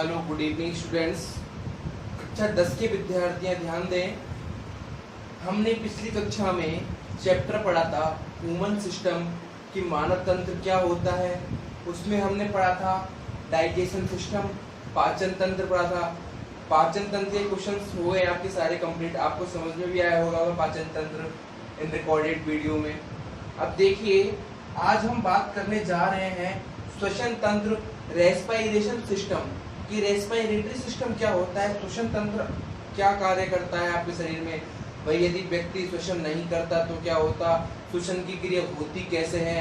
Hello good evening students. कक्षा 10 के विद्यार्थियां ध्यान दें। हमने पिछली कक्षा में चैप्टर पढ़ा था ह्यूमन सिस्टम कि मानव तंत्र क्या होता है। उसमें हमने पढ़ा था डाइजेशन सिस्टम, पाचन तंत्र पढ़ा था। पाचन तंत्र के क्वेश्चंस हो गए आपके सारे कंप्लीट, आपको समझ में भी आया होगा पाचन तंत्र इन रिकॉर्डेड वीडियो में। अब देखिए, आज हम बात करने जा रहे हैं श्वसन तंत्र, रेस्पिरेशन सिस्टम कि रेस्पिरेटरी सिस्टम क्या होता है, श्वसन तंत्र क्या कार्य करता है आपके शरीर में। भाई यदि व्यक्ति श्वसन नहीं करता तो क्या होता, श्वसन की क्रिया होती कैसे है।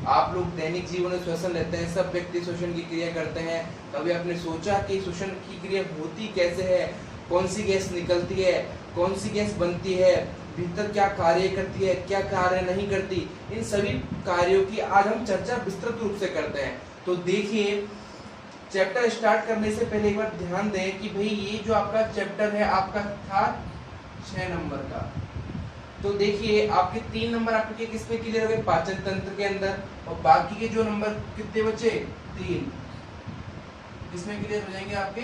आप लोग दैनिक जीवन में श्वसन लेते हैं, सब व्यक्ति श्वसन की क्रिया करते हैं। कभी आपने सोचा कि श्वसन की क्रिया होती कैसे है, कौन सी गैस निकलती है, कौन सी गैस बनती है, भीतर क्या कार्य करती है, क्या कार्य नहीं करती, इन सभी कार्यों की आज हम चर्चा विस्तृत रूप से करते हैं। तो देखिए, चैप्टर स्टार्ट करने से पहले एक बार ध्यान दें कि भाई ये जो आपका चैप्टर है आपका था 6 नंबर का। तो देखिए आपके 3 नंबर आपके किस पे क्लियर हो गए, पाचन तंत्र के अंदर, और बाकी के जो नंबर कितने बचे 3 किसमें क्लियर हो जाएंगे आपके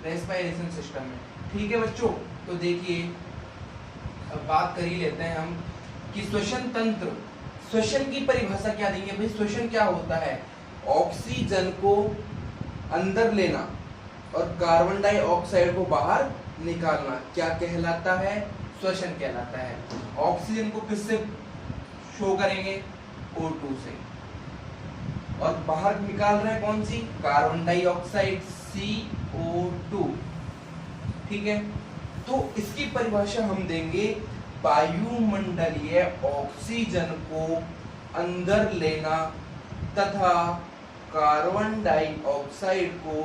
रेस्पिरेशन सिस्टम में। ठीक है बच्चों, तो देखिए अब बात कर ही लेते हैं हम कि श्वसन तंत्र, श्वसन की परिभाषा क्या देंगे। भाई श्वसन क्या होता है, ऑक्सीजन को अंदर लेना और कार्बन डाइऑक्साइड को बाहर निकालना क्या कहलाता है, श्वसन कहलाता है। ऑक्सीजन को किससे शो करेंगे, O2 से, और बाहर निकाल रहे हैं कौन सी, कार्बन डाइऑक्साइड CO2। ठीक है, तो इसकी परिभाषा हम देंगे वायुमंडलीय ऑक्सीजन को अंदर लेना तथा कार्बन डाइऑक्साइड को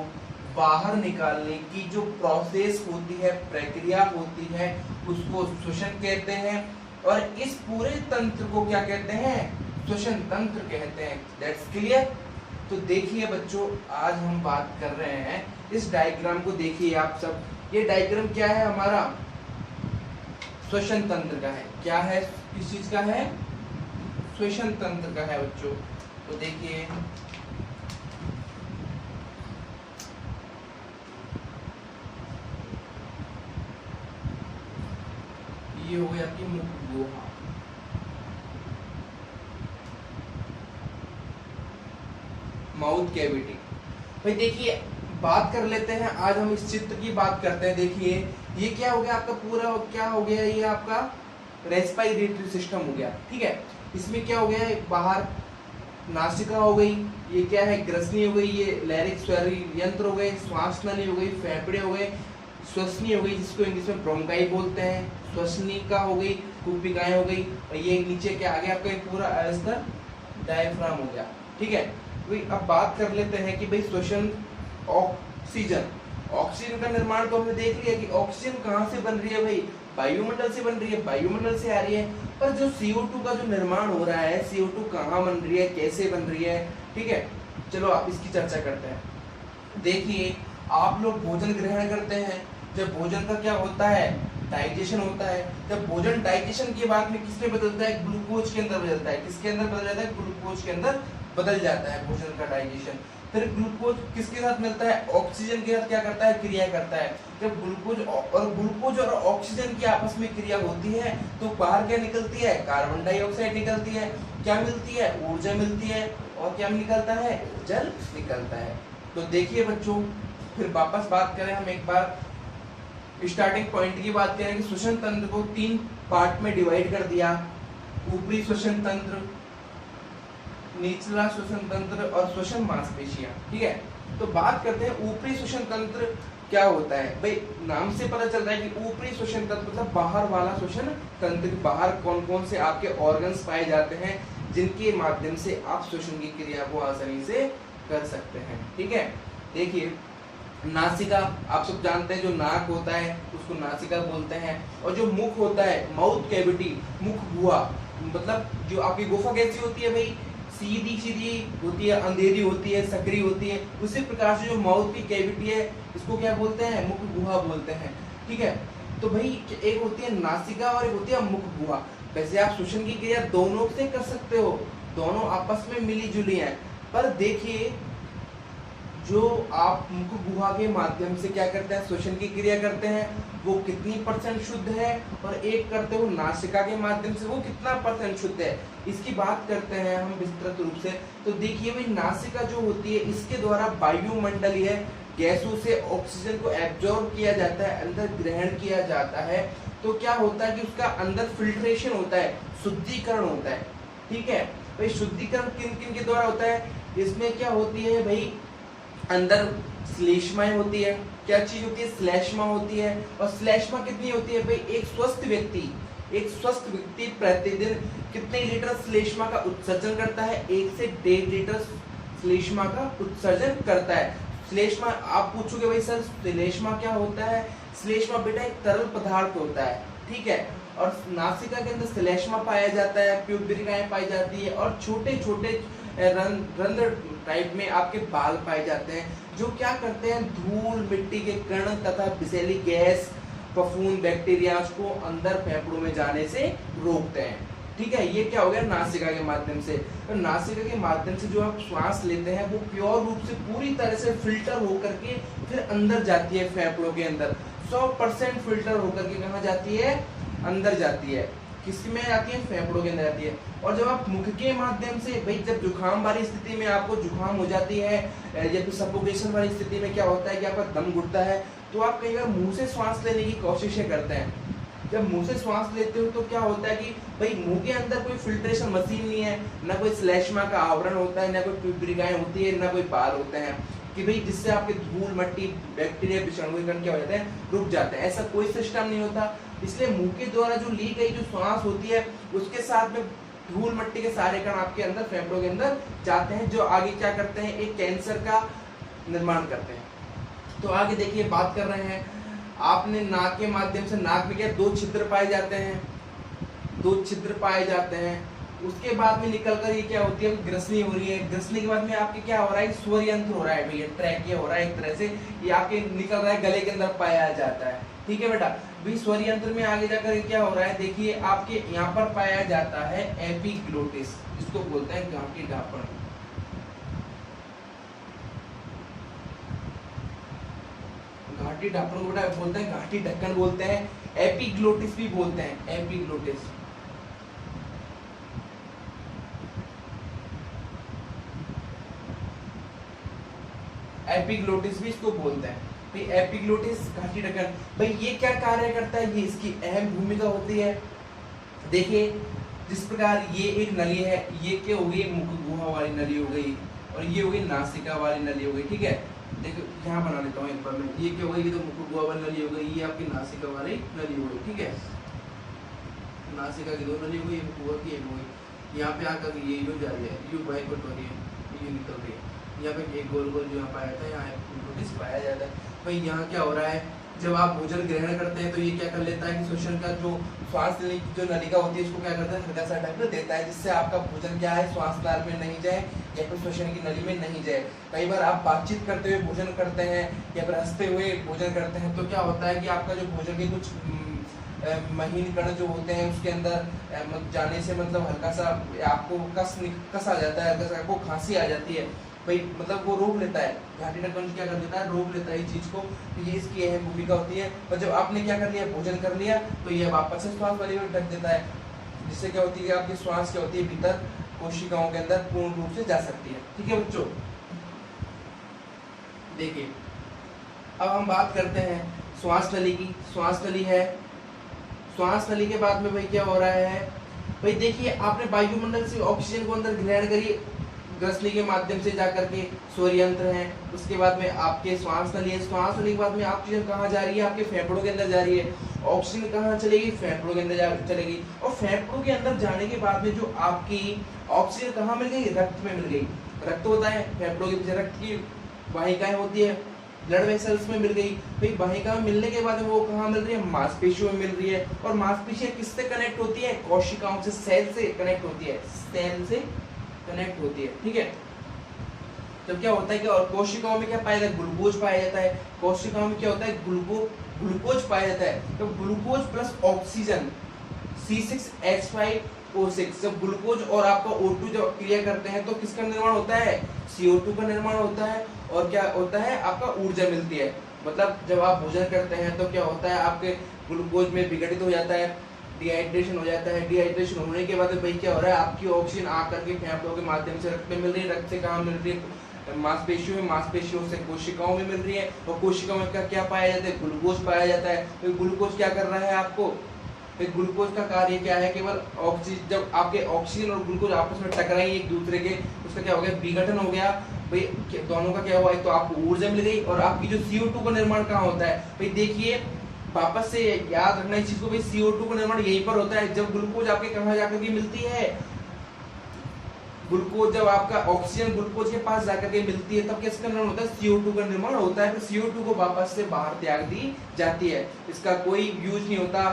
बाहर निकालने की जो प्रोसेस होती है, प्रक्रिया होती है, उसको श्वसन कहते हैं। और इस पूरे तंत्र को क्या कहते हैं, श्वसन तंत्र कहते हैं। That's clear. तो देखिए बच्चों, आज हम बात कर रहे हैं इस डायग्राम को। देखिए आप सब, ये डायग्राम क्या है हमारा, श्वसन तंत्र का है। क्या है, किस चीज का है, श्वसन तंत्र का है बच्चों। तो देखिए ये हो गई आपकी मुख गुहा, माउथ कैविटी। भाई देखिए बात कर लेते हैं, आज हम इस चित्र की बात करते हैं। देखिए ये क्या हो गया आपका, पूरा क्या हो गया, ये आपका रेस्पिरेटरी सिस्टम हो गया। ठीक है, इसमें क्या हो गया, बाहर नासिका हो गई, ये क्या है ग्रसनी हो गई, ये लैरिक्स यंत्र हो गए, श्वास नली हो गई, फेफड़े हो गए, श्वसनी हो गई जिसको इंग्लिश में ब्रोंकाई बोलते हैं, श्वसनिका हो गई, कूपिकाएं हो गई, और ये नीचे क्या आ गया आपका पूरा अस्तर डायफ्राम हो गया। ठीक है, भाई अब बात कर लेते हैं कि भाई श्वसन, ऑक्सीजन, ऑक्सीजन का निर्माण तो हमने देख लिया कि ऑक्सीजन कहाँ से बन रही है, भाई वायुमंडल से बन रही है, वायुमंडल से आ रही है। पर जो CO2 का जो निर्माण हो रहा है, CO2 कहाँ बन रही है, कैसे बन रही है। ठीक है, चलो आप इसकी चर्चा करते हैं। देखिए आप लोग भोजन ग्रहण करते हैं, जब भोजन का क्या होता है, डाइजेशन होता है। जब भोजन डाइजेशन के बाद में किसमें बदलता है, ग्लूकोज के अंदर बदलता है। किसके अंदर बदल जाता है, ग्लूकोज के अंदर बदल जाता है भोजन का डाइजेशन। फिर ग्लूकोज किसके साथ मिलता है, ऑक्सीजन के साथ क्या करता है, क्रिया करता है। जब ग्लूकोज और ऑक्सीजन की आपस में क्रिया होती है तो बाहर क्या निकलती है, कार्बन डाइऑक्साइड निकलती है। क्या मिलती है, ऊर्जा मिलती है, और क्या निकलता है, जल निकलता है। तो देखिए बच्चों, फिर वापस बात करें हम एक बार स्टार्टिंग पॉइंट की बात करें कि श्वसन तंत्र को 3 पार्ट में डिवाइड कर दिया, ऊपरी श्वसन तंत्र, निचला श्वसन तंत्र और श्वसन मांसपेशियां। ठीक है, तो बात करते हैं ऊपरी श्वसन तंत्र क्या होता है। भाई नाम से पता चल रहा है कि ऊपरी श्वसन तंत्र मतलब बाहर वाला श्वसन तंत्र। बाहर कौन कौन से आपके ऑर्गन्स पाए जाते हैं जिनके माध्यम से आप श्वसन की क्रिया को आसानी से कर सकते हैं। ठीक है, देखिए नासिका, आप सब जानते हैं जो नाक होता है उसको नासिका बोलते हैं, और जो मुख होता है माउथ कैविटी, मुख गुहा, मतलब जो आपकी गुफा कैसी होती है भाई, सीधी सीधी होती है, अंधेरी होती है, सकरी होती है। उसी प्रकार से जो माउथ की कैविटी है इसको क्या बोलते हैं, मुख गुहा बोलते हैं। ठीक है, तो भाई एक होती है नासिका और एक होती है मुख गुहा। वैसे आप श्वसन की क्रिया दोनों से कर सकते हो, दोनों आपस में मिली जुली हैं। पर देखिए जो आप मुख गुहा के माध्यम से क्या करते हैं, श्वसन की क्रिया करते हैं, वो कितनी परसेंट शुद्ध है, और एक करते हो नासिका के माध्यम से, वो कितना परसेंट शुद्ध है। इसकी बात करते हैं हम विस्तृत रूप से। तो देखिए भाई, नासिका जो होती है इसके द्वारा वायुमंडलीय गैसों से ऑक्सीजन को एब्जॉर्ब किया जाता है, अंदर ग्रहण किया जाता है। तो क्या होता है कि उसका अंदर फिल्ट्रेशन होता है, शुद्धिकरण होता है। ठीक है भाई, शुद्धिकरण किन किन के द्वारा होता है, इसमें क्या होती है भाई, अंदर श्लेष्माएं होती है। क्या चीज होती है, श्लेष्मा होती है। और श्लेष्मा कितनी होती है भाई, एक स्वस्थ व्यक्ति प्रतिदिन कितने लीटर श्लेष्मा का उत्सर्जन करता है, 1 से 1.5 लीटर श्लेष्मा का उत्सर्जन करता है। श्लेष्मा, आप पूछोगे भाई सर श्लेष्मा क्या होता है, श्लेष्मा बेटा एक तरल पदार्थ होता है। ठीक है, और नासिका के अंदर श्लेष्मा पाया जाता है, प्यूबिकाएं पाई जाती है, और छोटे छोटे रंध्र टाइप में आपके बाल पाए जाते हैं, जो क्या करते हैं, धूल मिट्टी के कण तथा विषैली गैस, फफूंद, बैक्टीरिया को अंदर फेफड़ों में जाने से रोकते हैं। ठीक है, ये क्या हो गया, नासिका के माध्यम से। तो नासिका के माध्यम से जो आप श्वास लेते हैं वो प्योर रूप से पूरी तरह से फिल्टर होकर के फिर अंदर जाती है फेफड़ों के अंदर, 100% फिल्टर होकर के कहाँ जाती है, अंदर जाती है। किसमें जाती है, फेफड़ों के अंदर जाती है। और जब आप मुख के माध्यम से भाई, जब जुकाम वाली स्थिति में आपको जुकाम हो जाती है, या फिर सफोकेशन वाली स्थिति में क्या होता है कि आपका दम घुटता है, तो आप कई बार मुंह से श्वास लेने की कोशिशें करते हैं। जब मुंह से श्वास लेते हो तो क्या होता है कि भाई मुंह के अंदर कोई फिल्ट्रेशन मशीन नहीं है, ना कोई श्लेष्मा का आवरण होता है, ना कोई प्यूबिकाएं होती है, ना कोई बाल होते हैं कि भाई जिससे आपके धूल मट्टी बैक्टीरिया विषाणु क्या हो जाते हैं, रुक जाते हैं। ऐसा कोई सिस्टम नहीं होता। इसलिए मुंह के द्वारा जो ली गई जो श्वास होती है उसके साथ में धूल मट्टी के सारे कण आपके अंदर फेफड़ों के अंदर जाते हैं, जो आगे क्या करते हैं, एक कैंसर का निर्माण करते हैं। तो आगे देखिए, बात कर रहे हैं, आपने नाक के माध्यम से, नाक में क्या 2 छिद्र पाए जाते हैं, 2 छिद्र पाए जाते हैं। उसके बाद में निकल कर ये क्या होती है, ग्रसनी हो रही है। ग्रसनी के बाद में आपके क्या हो रहा है, स्वर यंत्र हो रहा है भैया, ट्रैकिया हो रहा है एक तरह से, ये आपके निकल रहा है, गले के अंदर पाया जाता है। ठीक है बेटा, भी स्वर यंत्र में आगे जाकर क्या हो रहा है, देखिए आपके यहाँ पर पाया जाता है एपिग्लोटिस, जिसको बोलते हैं घाटी ढापण। घाटी ढापण को बेटा बोलते हैं घाटी ढक्कन बोलते हैं, एपिग्लोटिस भी बोलते हैं, एपिग्लोटिस। एपिग्लोटिस भी इसको बोलते हैं। एपिग्लोटिस घाटी ढक्कन, भाई ये क्या कार्य करता है, ये इसकी अहम भूमिका होती है। देखिए जिस प्रकार ये एक नली है, ये क्या हो गई, मुख गुहा वाली नली हो गई, और ये हो गई नासिका वाली नली हो गई। ठीक है, देखो यहाँ बना लेता हूँ एक बार में, ये क्या हो गई, तो मुख गुहा वाली नली हो गई, ये आपकी नासिका वाली नली हो गई। ठीक है, नासिका की 2 नली हो गई, मुख गुहा की 1 हो गई। यहाँ पे आकर ये यूं जा रही है, यूं बाइकआउट हो रही है, ये निकल रही है। यहाँ पे एक गोल गोल जो यहाँ पाया था, यहाँ एपिग्लोटिस पाया जाता है। भाई यहाँ क्या हो रहा है, जब आप भोजन ग्रहण करते हैं तो ये क्या कर लेता है कि श्वसन का जो श्वास लेने की जो नलिका होती है इसको क्या करता है, हल्का सा ढक देता है, जिससे आपका भोजन क्या है, श्वास नाल में नहीं जाए या फिर श्वसन की नली में नहीं जाए। कई बार आप बातचीत करते हुए भोजन करते हैं या फिर हंसते हुए भोजन करते हैं, तो क्या होता है कि आपका जो भोजन के कुछ महीन कण जो होते हैं उसके अंदर जाने से मतलब हल्का सा आपको कस आ जाता है, हल्का सा आपको खांसी आ जाती है। भाई मतलब वो रोक लेता है, घाटी ढक्कन क्या कर देता है, रोक लेता है इस चीज को। तो ये इसकी अहम भूमिका होती है। और जब आपने क्या कर लिया, भोजन कर लिया, तो ये वापस से श्वास वाली में ढक देता है, जिससे क्या होती है, आपकी श्वास क्या होती है, भीतर कोशिकाओं के अंदर पूर्ण रूप से जा सकती है। ठीक है बच्चों, देखिए अब हम बात करते हैं श्वास नली की। श्वास नली है, श्वास नली के बाद में भाई क्या हो रहा है, भाई देखिए आपने वायुमंडल से ऑक्सीजन को अंदर ग्रहण करी ग्रसनी के माध्यम से जाकर के स्वर यंत्र है, उसके बाद में आपके श्वास नली है। श्वास नली के बाद में ऑक्सीजन कहाँ जा रही है, आपके फेफड़ों के अंदर जा रही है। ऑक्सीजन कहाँ चलेगी, फेफड़ों के अंदर चलेगी। और फेफड़ों के अंदर जाने के बाद में जो आपकी ऑक्सीजन कहाँ मिल गई, रक्त में मिल गई। रक्त होता है फेफड़ों के पीछे, रक्त की वाहिकाएं होती है, ब्लड वेसल्स में मिल गई। भाई वाहिका में मिलने के बाद वो कहाँ मिल रही है, मांसपेशियों में मिल रही है। और मांसपेशियां किससे कनेक्ट होती है, कोशिकाओं से, सेल से कनेक्ट होती है, सेल से कनेक्ट होती है। ठीक है, तो क्या होता है कि और कोशिकाओं में क्या पाया जाता है, ग्लूकोज पाया जाता है। कोशिकाओं में क्या होता है, ग्लूकोज पाया जाता है। तो ग्लूकोज प्लस ऑक्सीजन C6H5O6, जब ग्लूकोज और आपका O2 जब क्रिया करते हैं तो किसका निर्माण होता है, CO2 का निर्माण होता है और क्या होता है, आपका ऊर्जा मिलती है। मतलब जब आप भोजन करते हैं तो क्या होता है, आपके ग्लूकोज में विघटित हो जाता है, डिहाइड्रेशन हो जाता है। डिहाइड्रेशन होने के बाद भाई क्या हो रहा है, आपकी ऑक्सीजन आकर के फेफड़ों के माध्यम से रक्त में मिल रही है। रक्त से कहाँ मिल रही है, मांसपेशियों में, मांसपेशियों से कोशिकाओं में मिल रही है। और कोशिकाओं में क्या पाया जाता है, ग्लूकोज पाया जाता है। तो ग्लूकोज क्या कर रहा है आपको, ग्लूकोज का कार्य क्या है, केवल ऑक्सीजन, जब आपके ऑक्सीजन और ग्लूकोज आपस में टकराई एक दूसरे के, उसका क्या हो गया, विघटन हो गया भाई। दोनों का क्या हुआ, एक तो आपको ऊर्जा मिल गई और आपकी जो CO2 का निर्माण कहाँ होता है भाई, देखिए वापस से याद रखना इस चीज को भाई, CO2 का निर्माण यहीं पर होता है जब ग्लूकोज आपके कहाँ जाकर के मिलती है, ग्लूकोज जब आपका ऑक्सीजन ग्लूकोज के पास जाकर के मिलती है तब किसका निर्माण होता है, CO2 का निर्माण होता है। फिर CO2 को वापस से बाहर त्याग दी जाती है। इसका कोई यूज नहीं होता,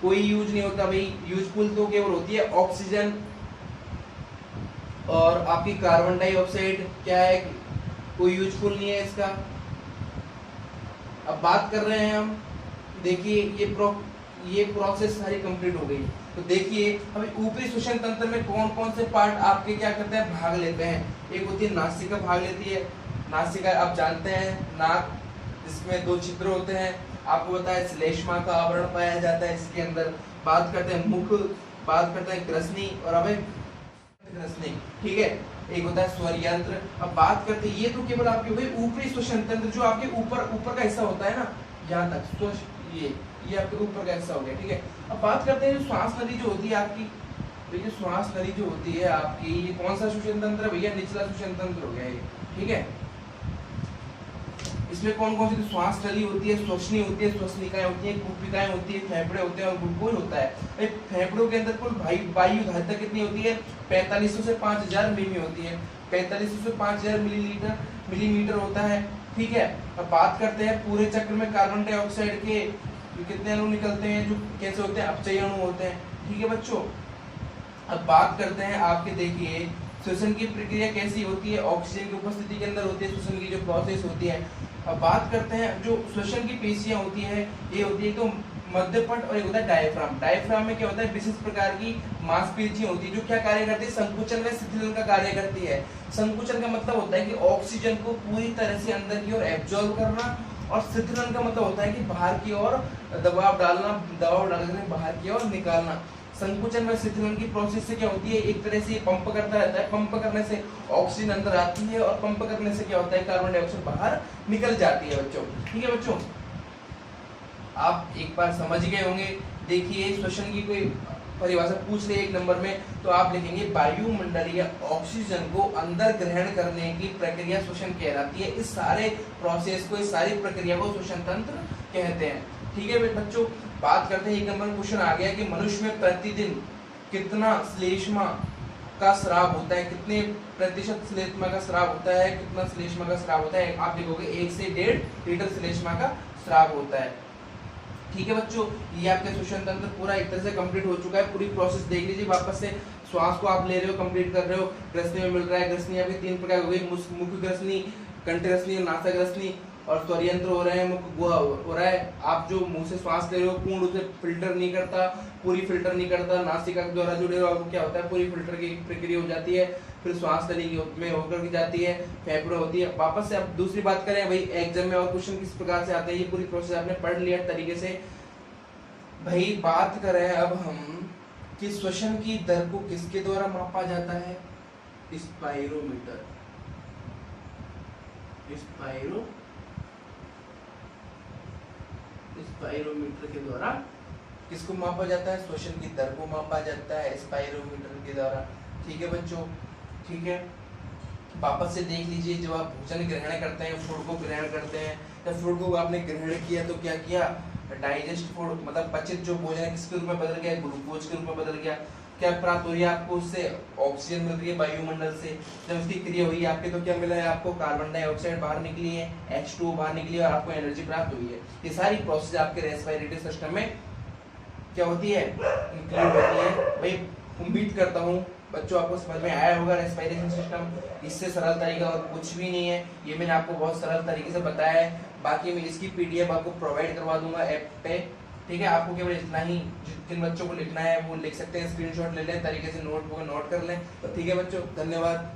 कोई यूज नहीं होता भाई। यूजफुल तो केवल होती है ऑक्सीजन और आपकी कार्बन डाइऑक्साइड, क्या है, कोई यूजफुल नहीं है इसका। अब बात कर रहे हैं हम, देखिए ये प्रोसेस सारी कंप्लीट हो गई। तो देखिए अभी ऊपरी श्वसन तंत्र में कौन कौन से पार्ट आपके क्या करते हैं, भाग लेते हैं। एक होती है नासिका, भाग लेती है। नासिका आप जानते हैं, नाक जिसमें 2 छिद्र होते हैं। आपको बताया श्लेष्मा का आवरण पाया जाता है इसके अंदर। बात करते हैं मुख, बात करते हैं ग्रसनी और अब ग्रसनी, ठीक है। एक होता है स्वर यंत्र। अब बात करते हैं, ये तो केवल आपके हुए ऊपरी श्वसन तंत्र, जो आपके ऊपर का हिस्सा होता है ना, यहाँ तक तो ये आपके ऊपर का हिस्सा हो गया, ठीक है। अब बात करते हैं जो श्वास नली जो होती है आपकी, देखिए श्वास नली जो होती है आपकी, ये कौन सा श्वसन तंत्र है भैया, निचला श्वसन तंत्र हो गया ये, ठीक है। इसमें कौन कौन सी श्वास नली होती है, श्वसनी होती है, श्वसनिकाएं होती है, कुपिकाएं होती है, फेफड़े होते हैं और ग्लूकोज होता है। फेफड़ों के अंदर कुल वायु घनत्व कितनी होती है, 4500 से 5000 मिमी होती है। 4500 से 5000 मिलीमीटर होता है, ठीक है। अब बात करते हैं पूरे चक्र में कार्बन डाइऑक्साइड के कितने अणु निकलते हैं, जो कैसे होते हैं, अपचयी अणु होते हैं, ठीक है बच्चों। अब बात करते हैं आपके, देखिए श्वसन की प्रक्रिया कैसी होती है, ऑक्सीजन की उपस्थिति के अंदर होती है श्वसन की जो प्रोसेस होती है। अब बात करते हैं जो श्वसन की पेशियां होती है, ये होती है तो मध्यपट और एक होता है डायफ्राम। डायफ्राम में क्या होता है, विशिष्ट प्रकार की मांसपेशियां होती है जो क्या कार्य करती है, संकुचन व शिथिलन का कार्य करती है। संकुचन का मतलब होता है कि ऑक्सीजन को पूरी तरह से अंदर की ओर एब्जॉर्ब करना, और शिथिलन का मतलब होता है कि बाहर की ओर दबाव डालना, दबाव डालकर बाहर की ओर निकालना। संकुचन व शिथिलन की प्रोसेस से क्या होती है, एक तरह से पंप करता रहता है। पंप करने से ऑक्सीजन अंदर आती है और पंप करने से क्या होता है, कार्बन डाइऑक्साइड बाहर निकल जाती है बच्चों, ठीक है बच्चों। आप एक बार समझ गए होंगे। देखिए श्वसन की कोई परिभाषा पूछ ले 1 नंबर में, तो आप लिखेंगे वायुमंडलीय ऑक्सीजन को अंदर ग्रहण करने की प्रक्रिया श्वसन कहलाती है। इस सारे प्रोसेस को, इस सारी प्रक्रिया को श्वसन तंत्र कहते हैं, ठीक है बच्चों। बात करते हैं 1 नंबर क्वेश्चन आ गया कि मनुष्य में प्रतिदिन कितना श्लेष्मा का स्राव होता है, कितने प्रतिशत श्लेष्मा का स्राव होता है, कितना श्लेष्मा का स्राव होता है। आप लिखोगे 1 से 1.5 लीटर श्लेष्मा का स्राव होता है, ठीक है बच्चों। ये आपका श्वसन तंत्र पूरा एक तरह से कंप्लीट हो चुका है। पूरी प्रोसेस देख लीजिए वापस से। श्वास को आप ले रहे हो, कंप्लीट कर रहे हो, ग्रसनी में मिल रहा है। ग्रसनी आपकी 3 प्रकार हो गई, मुख ग्रसनी, कंठ ग्रसनी और नासा ग्रसनी, और स्वरयंत्र हो रहे हैं, मुख गुहा हो रहा है। आप जो मुंह से श्वास ले रहे हो पूर्ण रूप से फिल्टर नहीं करता, पूरी फिल्टर नहीं करता, नासिका के द्वारा जुड़े हो, आपको क्या होता है, पूरी फिल्टर की प्रक्रिया हो जाती है। फिर श्वास नली में होकर के जाती है, फेफड़े होती है। वापस से अब दूसरी बात करें भाई, एग्जाम में और क्वेश्चन किस प्रकार से आते हैं, ये पूरी प्रोसेस आपने पढ़ लिया तरीके से। भाई बात करें अब हम कि श्वसन की दर को किसके द्वारा मापा जाता है, स्पाइरोमीटर। स्पाइरोमीटर के द्वारा किसको मापा जाता है, श्वसन की दर को मापा जाता है स्पाइरोमीटर के द्वारा, ठीक है बच्चों, ठीक है। वापस से देख लीजिए, जब आप भोजन ग्रहण करते हैं, फूड को ग्रहण करते हैं, जब फूड को आपने ग्रहण किया तो क्या किया, डाइजेस्ट फूड मतलब पचित जो भोजन है किसके रूप में बदल गया, ग्लूकोज के रूप में बदल गया। क्या प्राप्त हो रही है आपको, उससे ऑक्सीजन मिल रही है वायुमंडल से। जब उसकी क्रिया हुई आपके तो क्या मिला है आपको, कार्बन डाइऑक्साइड बाहर निकली है, H2O बाहर निकली है और आपको एनर्जी प्राप्त हुई है। ये सारी प्रोसेस आपके रेस्पिरेटरी सिस्टम में क्या होती है, इंक्लूड होती है। भाई उम्मीद करता हूँ बच्चों आपको समझ में आया होगा रेस्पिरेशन सिस्टम। इससे सरल तरीका और कुछ भी नहीं है, ये मैंने आपको बहुत सरल तरीके से बताया है। बाकी मैं इसकी PDF आपको प्रोवाइड करवा दूंगा ऐप पे, ठीक है। आपको केवल इतना ही, जिन बच्चों को लिखना है वो लिख सकते हैं, स्क्रीनशॉट ले लें, तरीके से नोटबुक नोट कर लें, तो ठीक है बच्चों, धन्यवाद।